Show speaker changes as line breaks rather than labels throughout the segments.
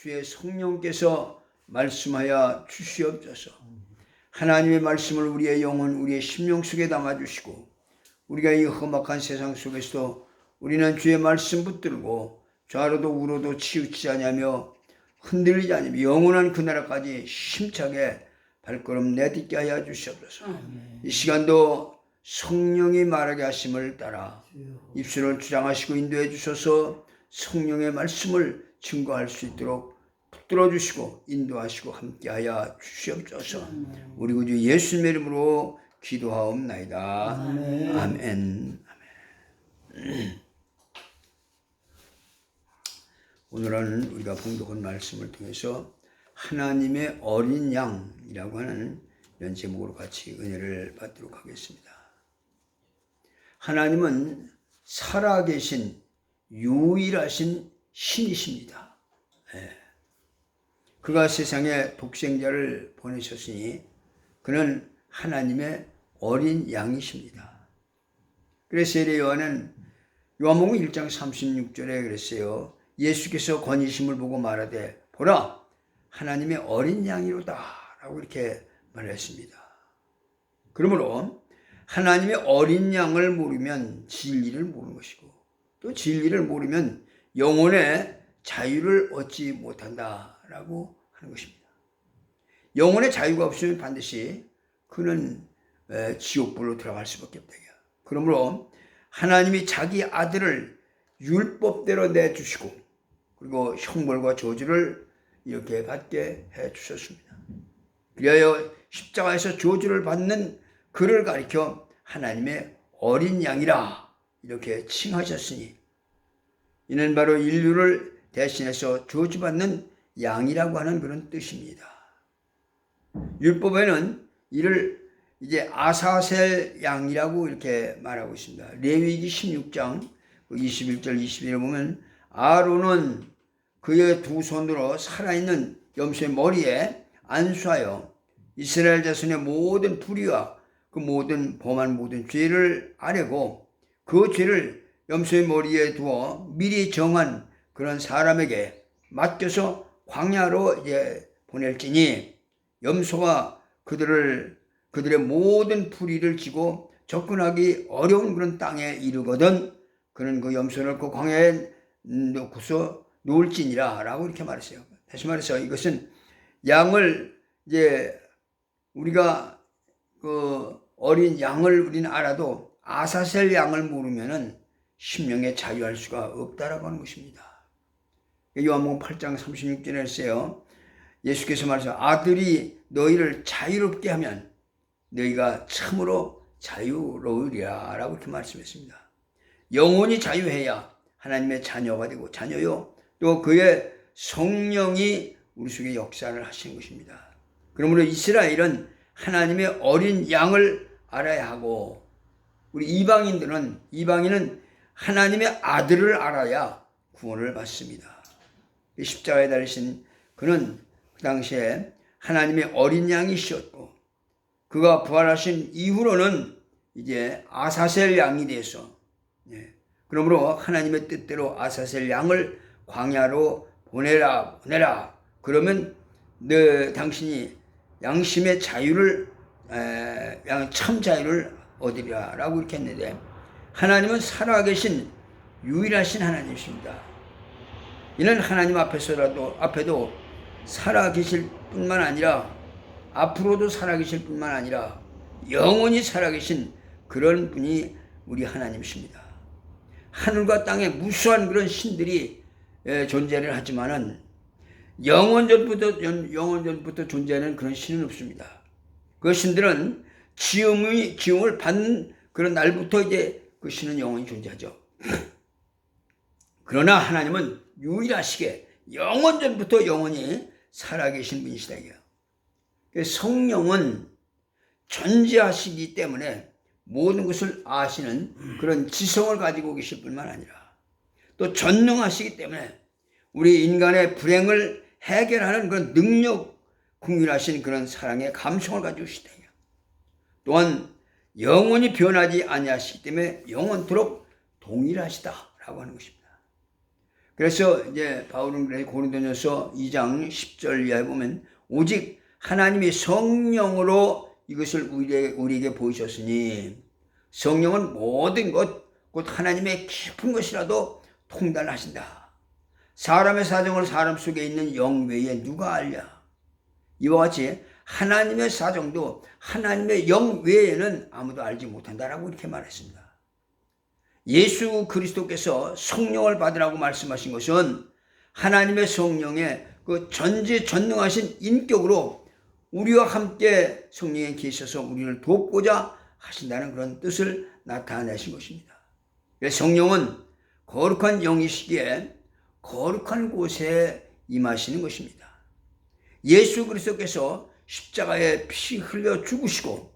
주의 성령께서 말씀하여 주시옵소서. 하나님의 말씀을 우리의 영혼, 우리의 심령 속에 담아주시고 우리가 이 험악한 세상 속에서도 우리는 주의 말씀 붙들고 좌로도 우로도 치우치지 아니하며 흔들리지 아니하며 영원한 그 나라까지 힘차게 발걸음 내딛게 하여 주시옵소서. 이 시간도 성령이 말하게 하심을 따라 입술을 주장하시고 인도해 주셔서 성령의 말씀을 증거할 수 있도록 붙들어 주시고 인도하시고 함께하여 주시옵소서. 우리 구주 예수님의 이름으로 기도하옵나이다. 아멘. 아멘. 오늘은 우리가 봉독한 말씀을 통해서 하나님의 어린 양이라고 하는 이런 제목으로 같이 은혜를 받도록 하겠습니다. 하나님은 살아계신 유일하신 신이십니다. 그가 세상에 독생자를 보내셨으니 그는 하나님의 어린 양이십니다. 그래서 세례 요한은 요한복음 1장 36절에 그랬어요. 예수께서 건의심을 보고 말하되 보라 하나님의 어린 양이로다 라고 이렇게 말했습니다. 그러므로 하나님의 어린 양을 모르면 진리를 모르는 것이고 또 진리를 모르면 영혼의 자유를 얻지 못한다라고 하는 것입니다. 영혼의 자유가 없으면 반드시 그는 지옥불로 들어갈 수밖에 없다. 그러므로 하나님이 자기 아들을 율법대로 내주시고 그리고 형벌과 저주를 이렇게 받게 해주셨습니다. 그리하여 십자가에서 저주를 받는 그를 가리켜 하나님의 어린 양이라 이렇게 칭하셨으니 이는 바로 인류를 대신해서 저주받는 양이라고 하는 그런 뜻입니다. 율법에는 이를 이제 아사셀 양이라고 이렇게 말하고 있습니다. 레위기 16장 21절 22절에 보면 아론은 그의 두 손으로 살아있는 염소의 머리에 안수하여 이스라엘 자손의 모든 불의와 그 모든 범한 모든 죄를 아뢰고 그 죄를 염소의 머리에 두어 미리 정한 그런 사람에게 맡겨서 광야로 이제 보낼지니 염소가 그들의 모든 불의를 지고 접근하기 어려운 그런 땅에 이르거든 그는 그 염소를 그 광야에 놓고서 놓을지니라 라고 이렇게 말했어요. 다시 말해서 이것은 양을 이제 우리가 그 어린 양을 우리는 알아도 아사셀 양을 모르면은 심령에 자유할 수가 없다라고 하는 것입니다. 요한복음 8장 36절에 했어요. 예수께서 말해서 아들이 너희를 자유롭게 하면 너희가 참으로 자유로우리라 라고 이렇게 말씀했습니다. 영혼이 자유해야 하나님의 자녀가 되고 자녀요 또 그의 성령이 우리 속에 역사를 하시는 것입니다. 그러므로 이스라엘은 하나님의 어린 양을 알아야 하고 우리 이방인은 하나님의 아들을 알아야 구원을 받습니다. 십자가에 달리신 그는 그 당시에 하나님의 어린 양이셨고 그가 부활하신 이후로는 이제 아사셀 양이 돼서 그러므로 하나님의 뜻대로 아사셀 양을 광야로 보내라 그러면 당신이 양심의 자유를 참 자유를 얻으리라 라고 이렇게 했는데 하나님은 살아계신 유일하신 하나님이십니다. 이는 하나님 앞에도 살아계실 뿐만 아니라 앞으로도 살아계실 뿐만 아니라 영원히 살아계신 그런 분이 우리 하나님이십니다. 하늘과 땅에 무수한 그런 신들이 존재를 하지만은 영원전부터 존재하는 그런 신은 없습니다. 그 신들은 지음을 받는 그런 날부터 이제 그 신은 영원히 존재하죠. 그러나 하나님은 유일하시게 영원전부터 영원히 살아계신 분이시다. 성령은 존재하시기 때문에 모든 것을 아시는 그런 지성을 가지고 계실 뿐만 아니라 또 전능하시기 때문에 우리 인간의 불행을 해결하는 그런 능력 궁휼하신 그런 사랑의 감성을 가지고 계시다. 또한 영원히 변하지 아니하시기 때문에 영원토록 동일하시다라고 하는 것입니다. 그래서 이제 바울은 그래 고린도전서 2장 10절 이하에 보면 오직 하나님이 성령으로 이것을 우리에게 보이셨으니 성령은 모든 것 곧 하나님의 깊은 것이라도 통달하신다. 사람의 사정을 사람 속에 있는 영 외에 누가 알랴. 이와 같이 하나님의 사정도 하나님의 영 외에는 아무도 알지 못한다라고 이렇게 말했습니다. 예수 그리스도께서 성령을 받으라고 말씀하신 것은 하나님의 성령의 그 전지전능하신 인격으로 우리와 함께 성령에 계셔서 우리를 돕고자 하신다는 그런 뜻을 나타내신 것입니다. 성령은 거룩한 영이시기에 거룩한 곳에 임하시는 것입니다. 예수 그리스도께서 십자가에 피 흘려 죽으시고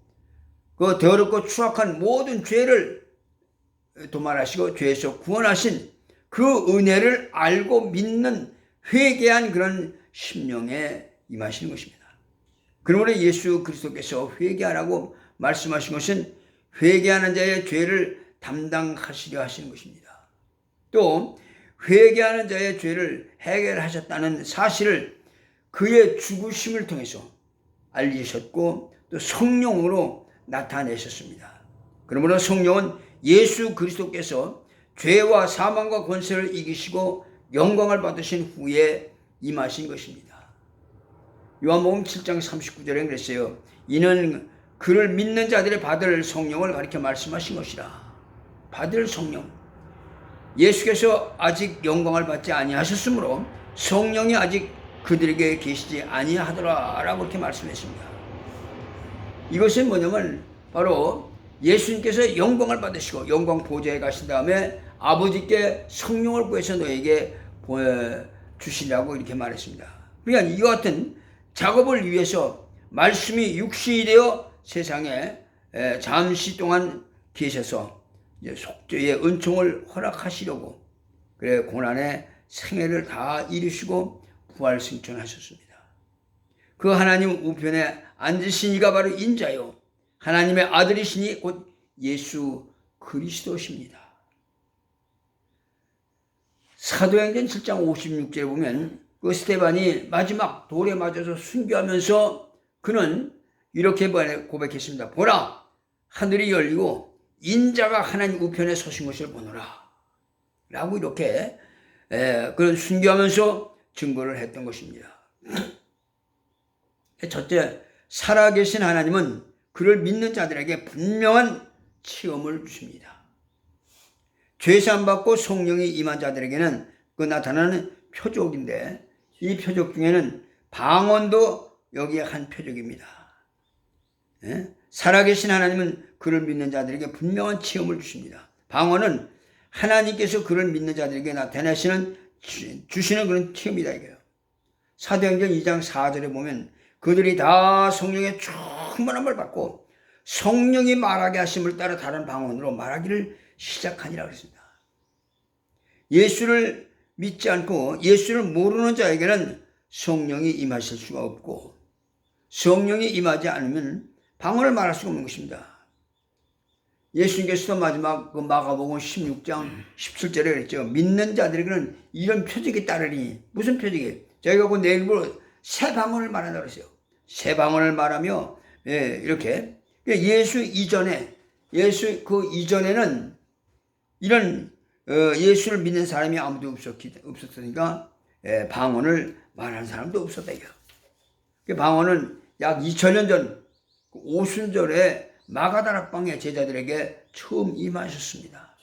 그 더럽고 추악한 모든 죄를 도말하시고 죄에서 구원하신 그 은혜를 알고 믿는 회개한 그런 심령에 임하시는 것입니다. 그러므로 예수 그리스도께서 회개하라고 말씀하신 것은 회개하는 자의 죄를 담당하시려 하시는 것입니다. 또 회개하는 자의 죄를 해결하셨다는 사실을 그의 죽으심을 통해서 알리셨고 또 성령으로 나타내셨습니다. 그러므로 성령은 예수 그리스도께서 죄와 사망과 권세를 이기시고 영광을 받으신 후에 임하신 것입니다. 요한복음 7장 39절에 그랬어요. 이는 그를 믿는 자들이 받을 성령을 가리켜 말씀하신 것이라. 받을 성령. 예수께서 아직 영광을 받지 아니하셨으므로 성령이 아직 그들에게 계시지 아니하더라라고 이렇게 말씀했습니다. 이것은 뭐냐면 바로 예수님께서 영광을 받으시고 영광 보좌에 가신 다음에 아버지께 성령을 구해서 너에게 주시라고 이렇게 말했습니다. 그러니까 이와 같은 작업을 위해서 말씀이 육신이 되어 세상에 잠시 동안 계셔서 속죄의 은총을 허락하시려고 그래 고난의 생애를 다 이루시고 부활 승천하셨습니다. 그 하나님 우편에 앉으신 이가 바로 인자요 하나님의 아들이시니 곧 예수 그리스도십니다. 사도행전 7장 56절에 보면 그 스데반이 마지막 돌에 맞아서 순교하면서 그는 이렇게 고백했습니다. 보라, 하늘이 열리고 인자가 하나님 우편에 서신 것을 보노라 라고 이렇게 그런 순교하면서 증거를 했던 것입니다. 첫째, 살아계신 하나님은 그를 믿는 자들에게 분명한 체험을 주십니다. 죄사함 받고 성령이 임한 자들에게는 그 나타나는 표적인데 이 표적 중에는 방언도 여기에 한 표적입니다. 살아계신 하나님은 그를 믿는 자들에게 분명한 체험을 주십니다. 방언은 하나님께서 그를 믿는 자들에게 나타내시는 주시는 그런 체험이다 이거예요. 사도행전 2장 4절에 보면 그들이 다 성령의 충만함을 받고 성령이 말하게 하심을 따라 다른 방언으로 말하기를 시작하니라 그랬습니다. 예수를 믿지 않고 예수를 모르는 자에게는 성령이 임하실 수가 없고 성령이 임하지 않으면 방언을 말할 수가 없는 것입니다. 예수님께서도 마지막 그 마가복음 16장 17절에 그랬죠. 믿는 자들에게는 이런 표적이 따르니 무슨 표적이에요? 저희가 그 내일부로 새 방언을 말한다고 했어요. 새 방언을 말하며 이렇게 예수 그 이전에는 이런 예수를 믿는 사람이 아무도 없었으니까 방언을 말하는 사람도 없었다 이거. 그 방언은 약 2000년 전 오순절에 마가다락방의 제자들에게 처음 임하셨습니다.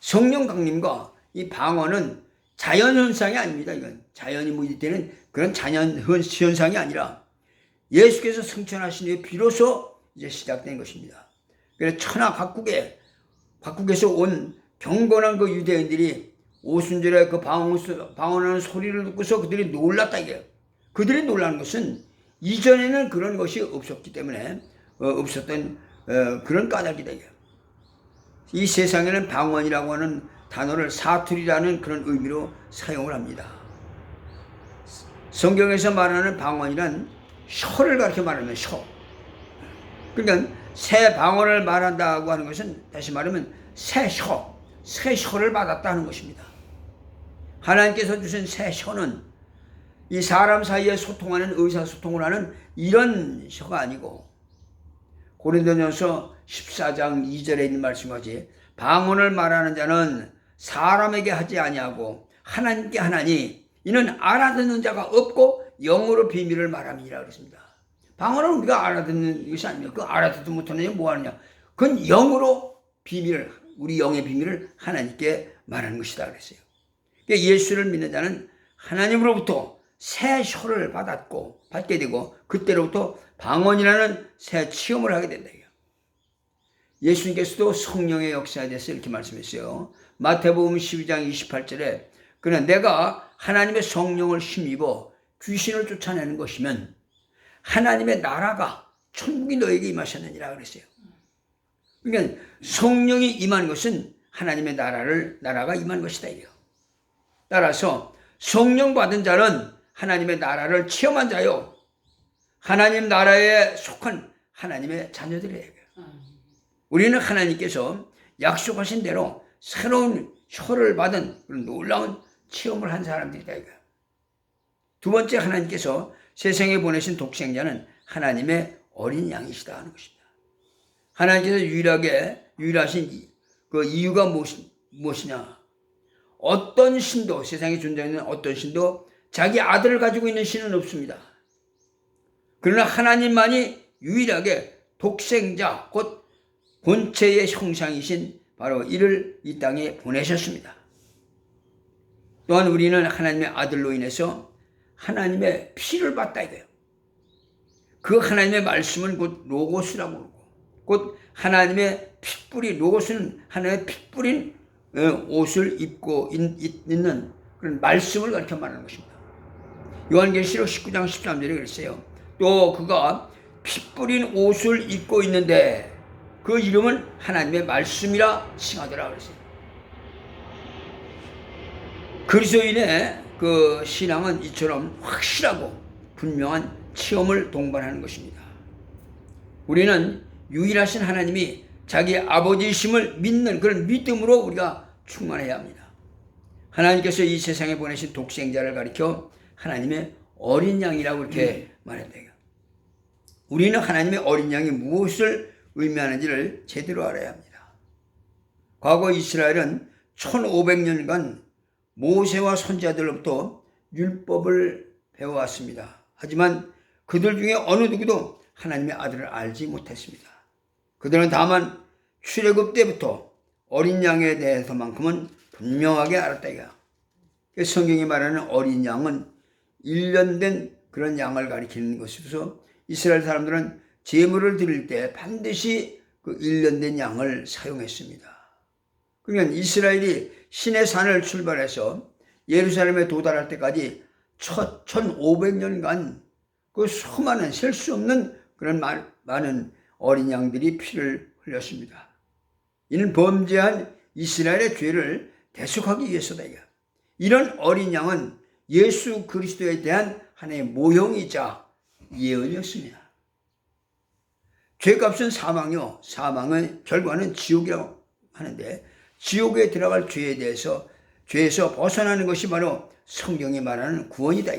성령 강림과 이 방언은 자연현상이 아닙니다. 이건 자연이 무의되는 그런 자연현상이 아니라 예수께서 승천하신 후에 비로소 이제 시작된 것입니다. 그래서 천하 각국에서 온 경건한 그 유대인들이 오순절에 그 방언하는 소리를 듣고서 그들이 놀랐다 이게요. 그들이 놀라는 것은 이전에는 그런 것이 없었기 때문에 없었던 그런 까닭이다 이게요. 이 세상에는 방언이라고 하는 단어를 사투리라는 그런 의미로 사용을 합니다. 성경에서 말하는 방언이란 혀를 가리켜 말하면 혀. 그러니까 새 방언을 말한다고 하는 것은 다시 말하면 새 혀를 받았다는 것입니다. 하나님께서 주신 새 혀는 이 사람 사이에 소통하는 의사소통을 하는 이런 혀가 아니고 고린도전서 14장 2절에 있는 말씀같이 방언을 말하는 자는 사람에게 하지 아니하고 하나님께 하나니 이는 알아듣는 자가 없고 영으로 비밀을 말함이라 그랬습니다. 방언은 우리가 알아듣는 것이 아닙니다. 그 알아듣지 못하는 게 뭐하느냐. 그건 영으로 비밀을, 우리 영의 비밀을 하나님께 말하는 것이다 그랬어요. 그러니까 예수를 믿는 자는 하나님으로부터 새 혀를 받게 되고 그때로부터 방언이라는 새 체험을 하게 된다. 예수님께서도 성령의 역사에 대해서 이렇게 말씀했어요. 마태복음 12장 28절에 그는 내가 하나님의 성령을 힘입어 귀신을 쫓아내는 것이면 하나님의 나라가 천국이 너에게 임하셨느니라 그랬어요. 그러니까 성령이 임한 것은 하나님의 나라가 임한 것이다 이래요. 따라서 성령 받은 자는 하나님의 나라를 체험한 자요, 하나님 나라에 속한 하나님의 자녀들이에요. 우리는 하나님께서 약속하신 대로 새로운 혀를 받은 그런 놀라운 체험을 한 사람들이다 이거야. 두 번째, 하나님께서 세상에 보내신 독생자는 하나님의 어린 양이시다 하는 것입니다. 하나님께서 유일하신 그 이유가 무엇이냐? 어떤 신도, 세상에 존재하는 어떤 신도 자기 아들을 가지고 있는 신은 없습니다. 그러나 하나님만이 유일하게 독생자, 곧 본체의 형상이신 바로 이를 이 땅에 보내셨습니다. 또한 우리는 하나님의 아들로 인해서 하나님의 피를 받다 이거예요. 그 하나님의 말씀은 곧 로고스라고 그러고, 곧 하나님의 핏불이, 로고스는 하나님의 핏불인 옷을 입고 있는 그런 말씀을 가르쳐 말하는 것입니다. 요한계시록 19장 13절에 그랬어요. 또 그가 핏불인 옷을 입고 있는데 그 이름은 하나님의 말씀이라 칭하더라 그랬어요. 그리스도인의 그 신앙은 이처럼 확실하고 분명한 체험을 동반하는 것입니다. 우리는 유일하신 하나님이 자기 아버지이심을 믿는 그런 믿음으로 우리가 충만해야 합니다. 하나님께서 이 세상에 보내신 독생자를 가리켜 하나님의 어린 양이라고 이렇게 말했다. 우리는 하나님의 어린 양이 무엇을 의미하는지를 제대로 알아야 합니다. 과거 이스라엘은 1500년간 모세와 선지자들로부터 율법을 배워왔습니다. 하지만 그들 중에 어느 누구도 하나님의 아들을 알지 못했습니다. 그들은 다만 출애굽 때부터 어린 양에 대해서만큼은 분명하게 알았다 이거야. 성경이 말하는 어린 양은 1년 된 그런 양을 가리키는 것이어서 이스라엘 사람들은 제물을 드릴 때 반드시 그 1년 된 양을 사용했습니다. 그러니까 이스라엘이 신의 산을 출발해서 예루살렘에 도달할 때까지 1500년간 그 수많은 셀 수 없는 그런 많은 어린 양들이 피를 흘렸습니다. 이는 범죄한 이스라엘의 죄를 대속하기 위해서다. 이런 어린 양은 예수 그리스도에 대한 하나의 모형이자 예언이었습니다. 죄값은 사망이요, 사망의 결과는 지옥이라고 하는데 지옥에 들어갈 죄에서 벗어나는 것이 바로 성경이 말하는 구원이다.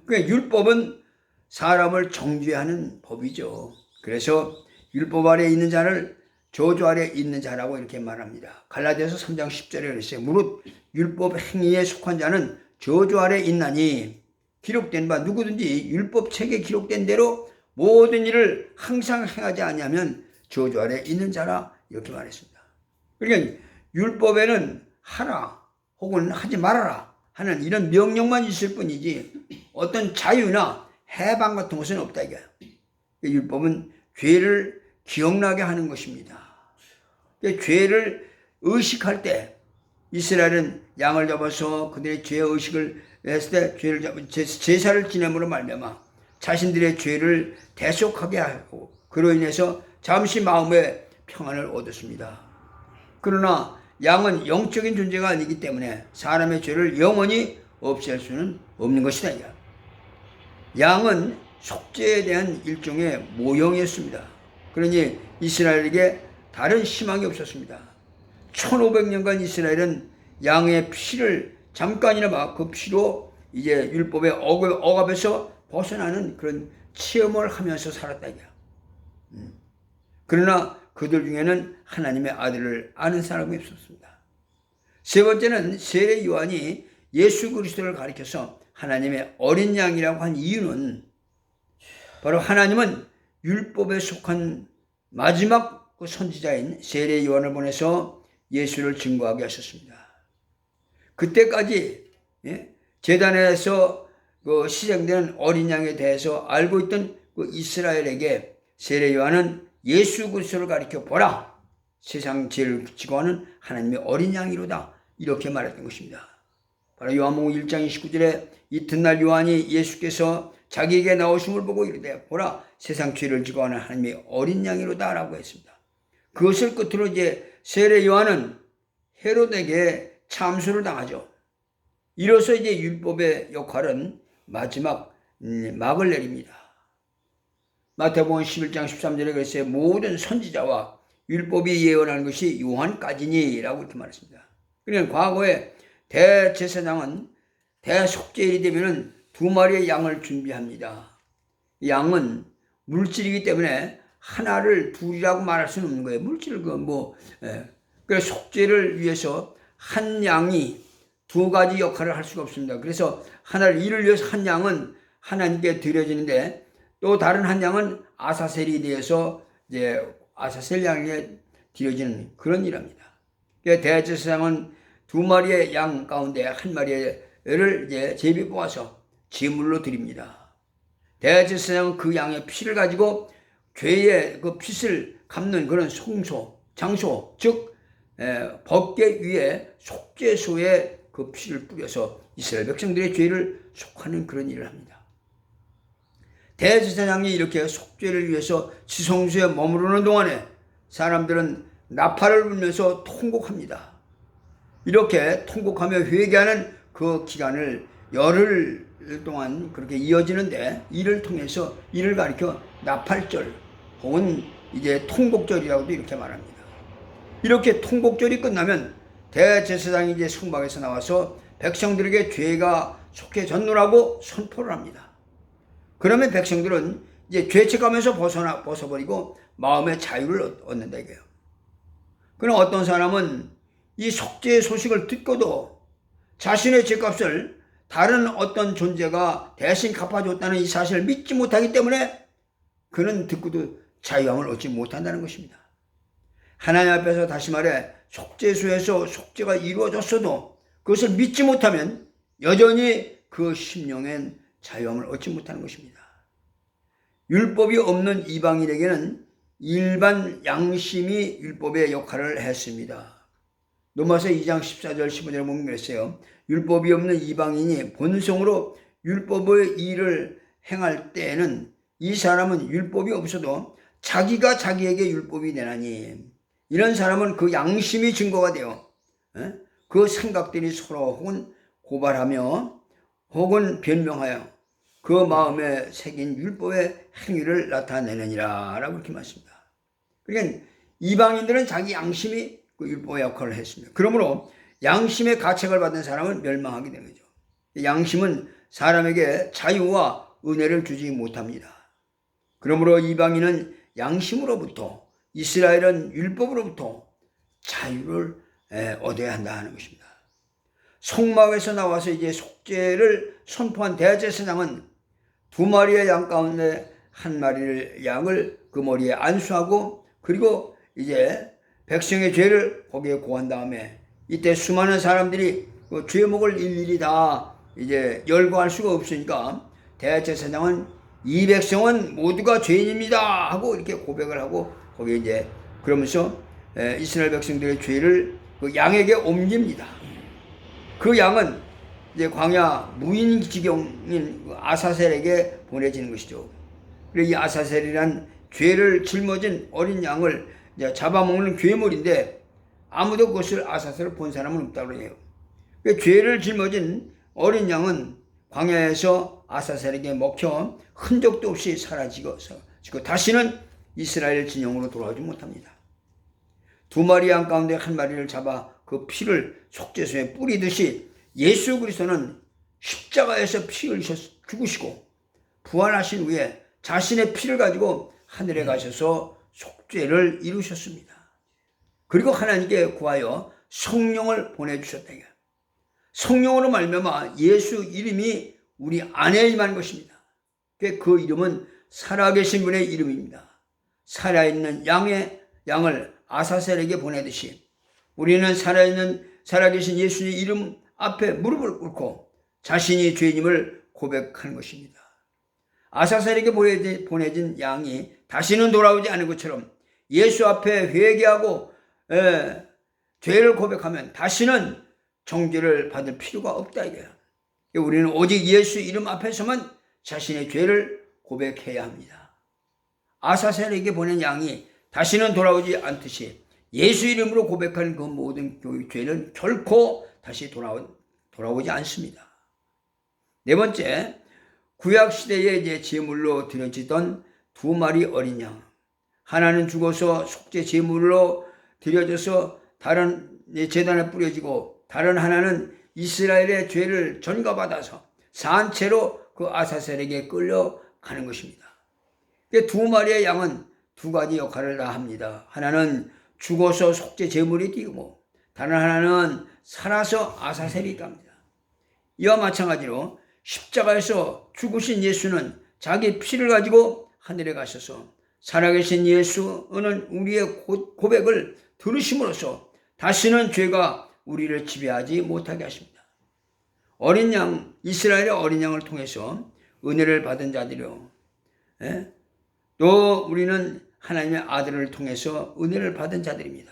그러니까 율법은 사람을 정죄하는 법이죠. 그래서 율법 아래 있는 자를 저주 아래 있는 자라고 이렇게 말합니다. 갈라디아서 3장 10절에 그랬어요. 무릇 율법 행위에 속한 자는 저주 아래 있나니 기록된 바 누구든지 율법 책에 기록된 대로 모든 일을 항상 행하지 아니하면 저주 아래 있는 자라 이렇게 말했습니다. 그러니까 율법에는 하라 혹은 하지 말아라 하는 이런 명령만 있을 뿐이지 어떤 자유나 해방 같은 것은 없다 이거예요. 율법은 죄를 기억나게 하는 것입니다. 죄를 의식할 때 이스라엘은 양을 잡아서 그들의 죄 의식을 했을 때 제사를 지냄으로 말미암아 자신들의 죄를 대속하게 하고 그로 인해서 잠시 마음의 평안을 얻었습니다. 그러나 양은 영적인 존재가 아니기 때문에 사람의 죄를 영원히 없앨 수는 없는 것이다. 양은 속죄에 대한 일종의 모형이었습니다. 그러니 이스라엘에게 다른 희망이 없었습니다. 1500년간 이스라엘은 양의 피를 잠깐이나마 그 피로 이제 율법의 억압에서 벗어나는 그런 체험을 하면서 살았다 이거야. 그러나 그들 중에는 하나님의 아들을 아는 사람이 없었습니다. 세 번째는 세례 요한이 예수 그리스도를 가리켜서 하나님의 어린 양이라고 한 이유는 바로 하나님은 율법에 속한 마지막 그 선지자인 세례 요한을 보내서 예수를 증거하게 하셨습니다. 그때까지 제단에서 그 시작되는 어린 양에 대해서 알고 있던 그 이스라엘에게 세례 요한은 예수 그리스도를 가리켜 보라, 세상 죄를 지고 하는 하나님의 어린 양이로다, 이렇게 말했던 것입니다. 바로 요한복음 1장 29절에 이튿날 요한이 예수께서 자기에게 나오심을 보고 이르되 보라, 세상 죄를 지고 하는 하나님의 어린 양이로다 라고 했습니다. 그것을 끝으로 이제 세례 요한은 헤롯에게 참수를 당하죠. 이로써 이제 율법의 역할은 마지막 막을 내립니다. 마태복음 11장 13절에 그랬어요. 모든 선지자와 율법이 예언하는 것이 요한까지니 라고 이렇게 말했습니다. 그러니까 과거에 대제사장은 대속죄일이 되면은 2마리의 양을 준비합니다. 양은 물질이기 때문에 하나를 둘이라고 말할 수는 없는 거예요. 물질을 그래서 속죄를 위해서 한 양이 2가지 역할을 할 수가 없습니다. 그래서 이를 위해서 한 양은 하나님께 드려지는데 또 다른 한 양은 아사셀이 되어서 이제 아사셀 양에게 드려지는 그런 일입니다. 대제사장은 2마리의 양 가운데 1마리를 이제 제비 뽑아서 제물로 드립니다. 대제사장은 그 양의 피를 가지고 죄의 그 핏을 갚는 그런 장소, 즉 법궤 위에 속죄소에 그 피를 뿌려서 이스라엘 백성들의 죄를 속하는 그런 일을 합니다. 대제사장이 이렇게 속죄를 위해서 지성소에 머무르는 동안에 사람들은 나팔을 불면서 통곡합니다. 이렇게 통곡하며 회개하는 그 기간을 열흘 동안 그렇게 이어지는데, 이를 통해서 이를 가리켜 나팔절 혹은 이제 통곡절이라고도 이렇게 말합니다. 이렇게 통곡절이 끝나면 대제사장이 이제 성막에서 나와서 백성들에게 죄가 속해졌노라고 선포를 합니다. 그러면 백성들은 이제 죄책감에서 벗어버리고 마음의 자유를 얻는다 이거예요. 그럼 어떤 사람은 이 속죄의 소식을 듣고도 자신의 죄값을 다른 어떤 존재가 대신 갚아줬다는 이 사실을 믿지 못하기 때문에 그는 듣고도 자유함을 얻지 못한다는 것입니다. 하나님 앞에서 다시 말해 속죄소에서 속죄가 이루어졌어도 그것을 믿지 못하면 여전히 그 심령엔 자유함을 얻지 못하는 것입니다. 율법이 없는 이방인에게는 일반 양심이 율법의 역할을 했습니다. 로마서 2장 14절 15절에 보면 그랬어요. 율법이 없는 이방인이 본성으로 율법의 일을 행할 때에는 이 사람은 율법이 없어도 자기가 자기에게 율법이 되나니, 이런 사람은 그 양심이 증거가 되어 그 생각들이 서로 혹은 고발하며 혹은 변명하여 그 마음에 새긴 율법의 행위를 나타내느니라 라고 이렇게 말씀합니다. 그러니까 이방인들은 자기 양심이 그 율법의 역할을 했습니다. 그러므로 양심의 가책을 받은 사람은 멸망하게 되는 거죠. 양심은 사람에게 자유와 은혜를 주지 못합니다. 그러므로 이방인은 양심으로부터, 이스라엘은 율법으로부터 자유를 얻어야 한다는 것입니다. 성막에서 나와서 이제 속죄를 선포한 대제사장은 2마리의 양 가운데 1마리를 양을 그 머리에 안수하고, 그리고 이제 백성의 죄를 거기에 고한 다음에 이때 수많은 사람들이 그 죄목을 일일이 다 이제 열거할 수가 없으니까 대제사장은 이 백성은 모두가 죄인입니다 하고 이렇게 고백을 하고 거기에 이제 그러면서 이스라엘 백성들의 죄를 그 양에게 옮깁니다. 그 양은 이제 광야 무인지경인 아사셀에게 보내지는 것이죠. 그리고 이 아사셀이란 죄를 짊어진 어린 양을 이제 잡아먹는 괴물인데 아무도 그것을 아사셀을 본 사람은 없다고 해요. 죄를 짊어진 어린 양은 광야에서 아사셀에게 먹혀 흔적도 없이 사라지고 다시는 이스라엘 진영으로 돌아오지 못합니다. 2마리 양 가운데 1마리를 잡아 그 피를 속죄소에 뿌리듯이 예수 그리스도는 십자가에서 피 흘리셔 죽으시고 부활하신 후에 자신의 피를 가지고 하늘에 가셔서 속죄를 이루셨습니다. 그리고 하나님께 구하여 성령을 보내주셨다. 성령으로 말미암아 예수 이름이 우리 안에 임한 것입니다. 그 이름은 살아계신 분의 이름입니다. 살아있는 양을 아사셀에게 보내듯이 우리는 살아계신 예수의 이름 앞에 무릎을 꿇고 자신이 죄인임을 고백하는 것입니다. 아사셀에게 보내진 양이 다시는 돌아오지 않은 것처럼 예수 앞에 회개하고 죄를 고백하면 다시는 정죄를 받을 필요가 없다 이거예요. 우리는 오직 예수 이름 앞에서만 자신의 죄를 고백해야 합니다. 아사셀에게 보낸 양이 다시는 돌아오지 않듯이 예수 이름으로 고백하는 그 모든 죄는 결코 다시 돌아오지 않습니다. 네 번째, 구약시대에 이제 제물로 드려지던 두 마리 어린 양. 하나는 죽어서 속죄 제물로 드려져서 다른 제단에 뿌려지고 다른 하나는 이스라엘의 죄를 전가받아서 산채로 그 아사셀에게 끌려가는 것입니다. 두 마리의 양은 두 가지 역할을 다 합니다. 하나는 죽어서 속죄 제물이 뛰고 다른 하나는 살아서 아사셀이 갑니다. 이와 마찬가지로 십자가에서 죽으신 예수는 자기 피를 가지고 하늘에 가셔서 살아계신 예수는 우리의 고백을 들으심으로써 다시는 죄가 우리를 지배하지 못하게 하십니다. 어린 양, 이스라엘의 어린 양을 통해서 은혜를 받은 자들이요. 또 우리는 하나님의 아들을 통해서 은혜를 받은 자들입니다.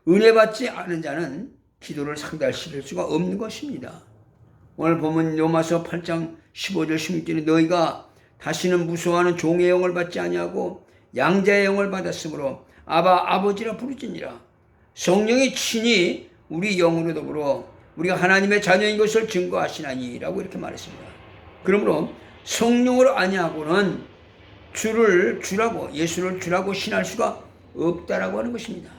은혜 받지 않은 자는 기도를 상달시킬 수가 없는 것입니다. 오늘 보면 로마서 8장 15절 16절에 너희가 다시는 무서워하는 종의 영을 받지 아니하고 양자의 영을 받았으므로 아바 아버지라 부르짖니라. 성령이 친히 우리 영으로 더불어 우리가 하나님의 자녀인 것을 증거하시나니라고 이렇게 말했습니다. 그러므로 성령으로 아니하고는 예수를 주라고 신할 수가 없다라고 하는 것입니다.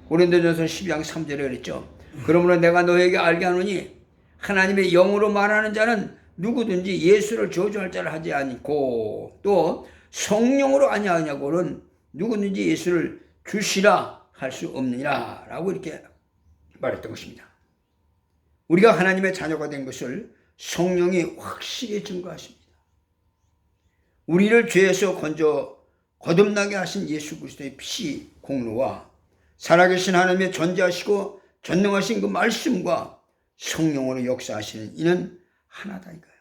고린도전서 12장 3절에 그랬죠. 그러므로 내가 너에게 알게 하노니 하나님의 영으로 말하는 자는 누구든지 예수를 저주할 자를 하지 않고 또 성령으로 아니하냐고는 누구든지 예수를 주시라 할 수 없느니라 라고 이렇게 말했던 것입니다. 우리가 하나님의 자녀가 된 것을 성령이 확실히 증거하십니다. 우리를 죄에서 거듭나게 하신 예수 그리스도의 피 공로와 살아계신 하나님의 전지하시고 전능하신 그 말씀과 성령으로 역사하시는 이는 하나다 이거예요.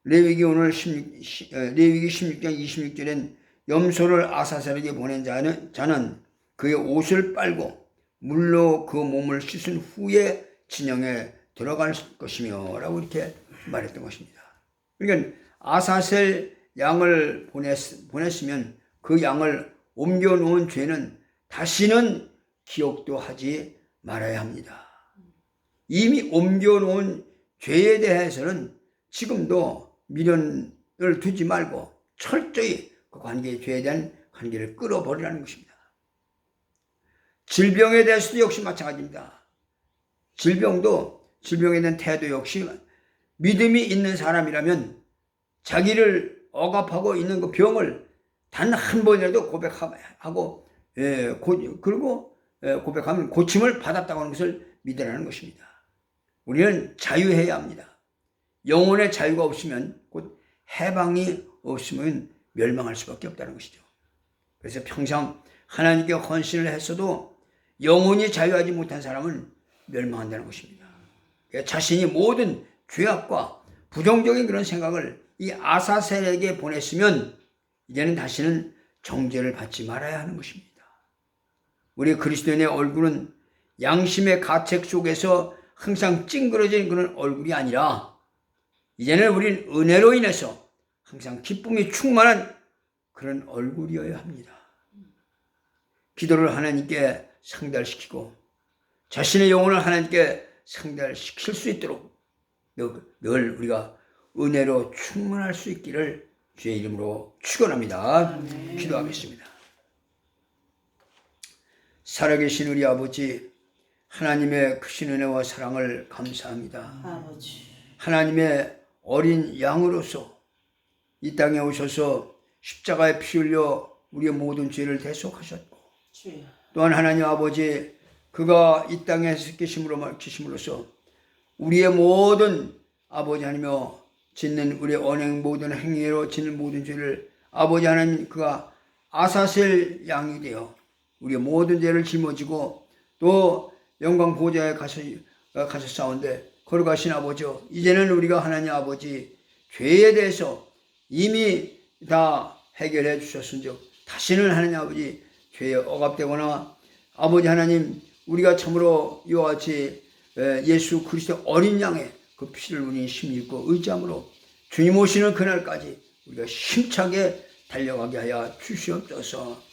레위기 16장 26절엔 염소를 아사셀에게 보낸 자는 그의 옷을 빨고 물로 그 몸을 씻은 후에 진영에 들어갈 것이며 라고 이렇게 말했던 것입니다. 그러니까 아사셀 양을 보냈으면 그 양을 옮겨놓은 죄는 다시는 기억도 하지 말아야 합니다. 이미 옮겨놓은 죄에 대해서는 지금도 미련을 두지 말고 철저히 그 죄에 대한 관계를 끌어버리라는 것입니다. 질병에 대해서도 역시 마찬가지입니다. 질병에 대한 태도 역시 믿음이 있는 사람이라면 자기를 억압하고 있는 그 병을 단 한 번이라도 고백하고 그리고 고백하면 고침을 받았다고 하는 것을 믿으라는 것입니다. 우리는 자유해야 합니다. 영혼의 자유가 없으면 곧 해방이 없으면 멸망할 수밖에 없다는 것이죠. 그래서 평생 하나님께 헌신을 했어도 영혼이 자유하지 못한 사람은 멸망한다는 것입니다. 자신이 모든 죄악과 부정적인 그런 생각을 이 아사셀에게 보냈으면 이제는 다시는 정죄를 받지 말아야 하는 것입니다. 우리 그리스도인의 얼굴은 양심의 가책 속에서 항상 찡그러진 그런 얼굴이 아니라 이제는 우린 은혜로 인해서 항상 기쁨이 충만한 그런 얼굴이어야 합니다. 기도를 하나님께 상달시키고 자신의 영혼을 하나님께 상달시킬 수 있도록 늘 우리가 은혜로 충만할 수 있기를 주의 이름으로 축원합니다. 기도하겠습니다. 살아계신 우리 아버지, 하나님의 크신 은혜와 사랑을 감사합니다.
아버지.
하나님의 어린 양으로서 이 땅에 오셔서 십자가에 피 흘려 우리의 모든 죄를 대속하셨고,
주여.
또한 하나님 아버지, 그가 이 땅에 계심으로써 우리의 모든 아버지 하나님여 짓는 우리의 언행 모든 행위로 짓는 모든 죄를 아버지 하나님, 그가 아사셀 양이 되어 우리의 모든 죄를 짊어지고 또 영광 보좌에 가서 싸운데 걸어가신 아버지여, 이제는 우리가 하나님 아버지 죄에 대해서 이미 다 해결해 주셨은즉 다시는 하나님 아버지 죄에 억압되거나 아버지 하나님, 우리가 참으로 이와 같이 예수 그리스도 어린 양의 그 피를 우리 힘 입고 의지함으로 주님 오시는 그날까지 우리가 힘차게 달려가게 하여 주시옵소서.